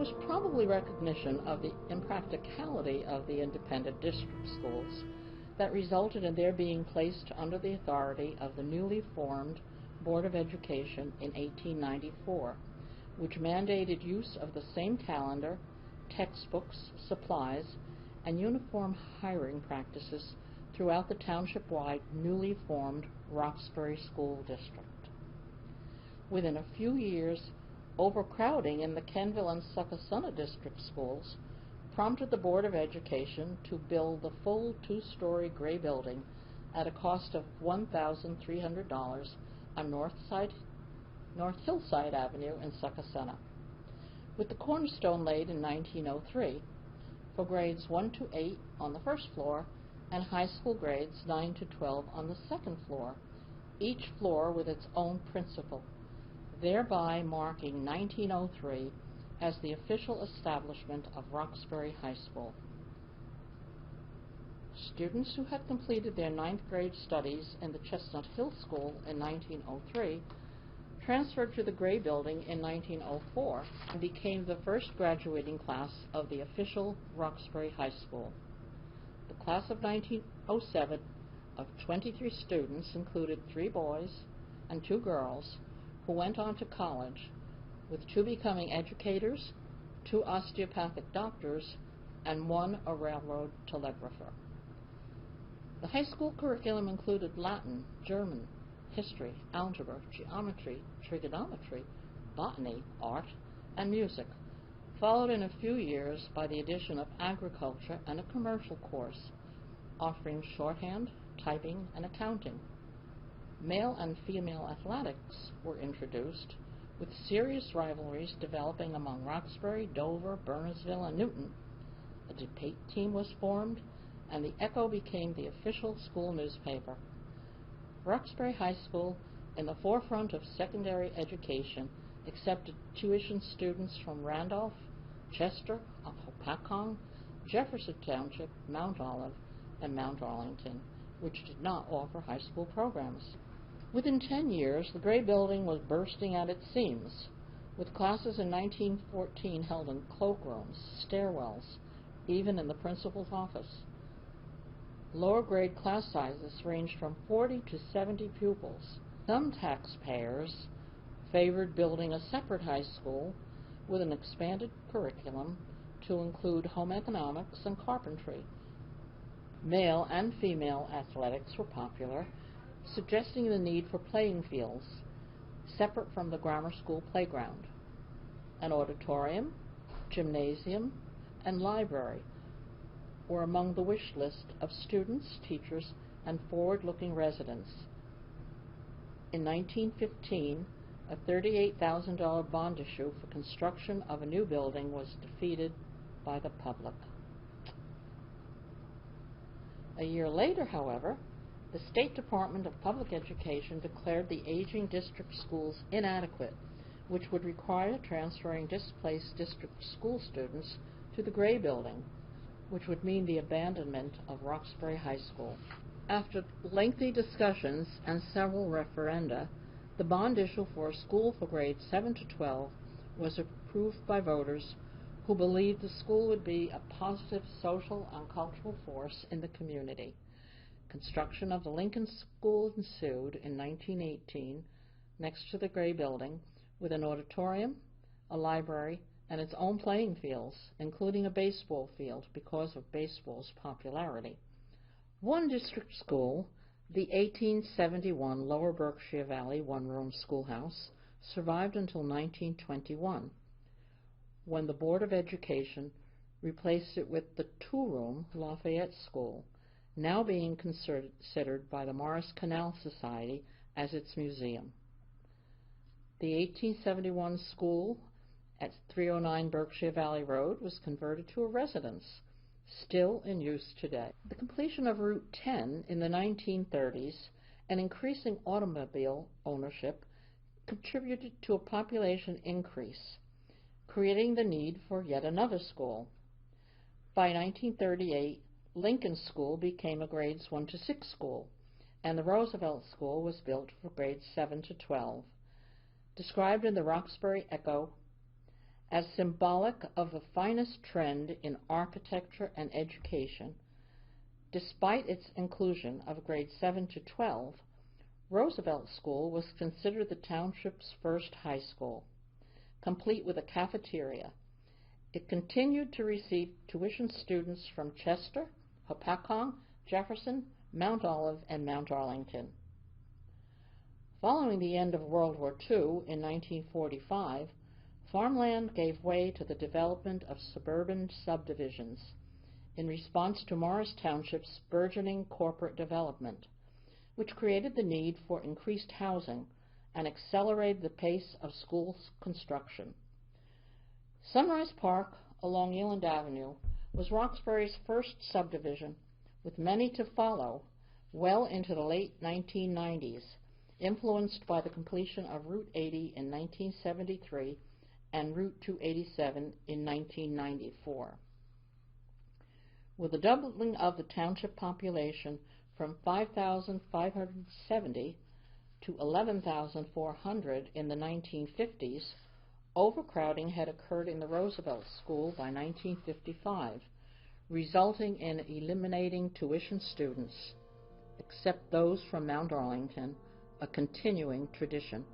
was probably recognition of the impracticality of the independent district schools that resulted in their being placed under the authority of the newly formed Board of Education in 1894, which mandated use of the same calendar, textbooks, supplies, and uniform hiring practices throughout the township-wide newly formed Roxbury School District. Within a few years, overcrowding in the Kenville and Succossuna district schools prompted the Board of Education to build the full two-story gray building at a cost of $1,300 on North Hillside Avenue in Succossuna, with the cornerstone laid in 1903 for grades 1 to 8 on the first floor and high school grades 9 to 12 on the second floor, each floor with its own principal, thereby marking 1903 as the official establishment of Roxbury High School. Students who had completed their 9th grade studies in the Chestnut Hill School in 1903 transferred to the Gray Building in 1904 and became the first graduating class of the official Roxbury High School. The class of 1907 of 23 students included 3 boys and 2 girls who went on to college, with 2 becoming educators, 2 osteopathic doctors, and 1 a railroad telegrapher. The high school curriculum included Latin, German, history, algebra, geometry, trigonometry, botany, art, and music, followed in a few years by the addition of agriculture and a commercial course, offering shorthand, typing, and accounting. Male and female athletics were introduced, with serious rivalries developing among Roxbury, Dover, Bernardsville, and Newton. A debate team was formed, and the Echo became the official school newspaper. Roxbury High School, in the forefront of secondary education, accepted tuition students from Randolph, Chester, Hopatcong, Jefferson Township, Mount Olive, and Mount Arlington, which did not offer high school programs. Within 10 years, the Gray Building was bursting at its seams, with classes in 1914 held in cloakrooms, stairwells, even in the principal's office. Lower grade class sizes ranged from 40 to 70 pupils. Some taxpayers favored building a separate high school with an expanded curriculum to include home economics and carpentry. Male and female athletics were popular, suggesting the need for playing fields separate from the grammar school playground. An auditorium, gymnasium, and library were among the wish list of students, teachers, and forward-looking residents. In 1915, a $38,000 bond issue for construction of a new building was defeated by the public. A year later, however, the State Department of Public Education declared the aging district schools inadequate, which would require transferring displaced district school students to the Gray Building, which would mean the abandonment of Roxbury High School. After lengthy discussions and several referenda, the bond issue for a school for grades 7 to 12 was approved by voters who believed the school would be a positive social and cultural force in the community. Construction of the Lincoln School ensued in 1918 next to the Gray Building, with an auditorium, a library, and its own playing fields, including a baseball field because of baseball's popularity. One district school, the 1871 Lower Berkshire Valley one-room schoolhouse, survived until 1921, when the Board of Education replaced it with the two-room Lafayette School, now being considered by the Morris Canal Society as its museum. The 1871 school at 309 Berkshire Valley Road was converted to a residence, still in use today. The completion of Route 10 in the 1930s and increasing automobile ownership contributed to a population increase, creating the need for yet another school. By 1938, Lincoln School became a grades 1 to 6 school, and the Roosevelt School was built for grades 7 to 12. Described in the Roxbury Echo As symbolic of the finest trend in architecture and education, despite its inclusion of grades 7 to 12, Roosevelt School was considered the township's first high school, complete with a cafeteria. It continued to receive tuition students from Chester, Hopatcong, Jefferson, Mount Olive, and Mount Arlington. Following the end of World War II in 1945, farmland gave way to the development of suburban subdivisions in response to Morris Township's burgeoning corporate development, which created the need for increased housing and accelerated the pace of school construction. Sunrise Park along Eland Avenue was Roxbury's first subdivision, with many to follow well into the late 1990s, influenced by the completion of Route 80 in 1973 and Route 287 in 1994. With the doubling of the township population from 5,570 to 11,400 in the 1950s, overcrowding had occurred in the Roosevelt School by 1955, resulting in eliminating tuition students, except those from Mount Arlington, a continuing tradition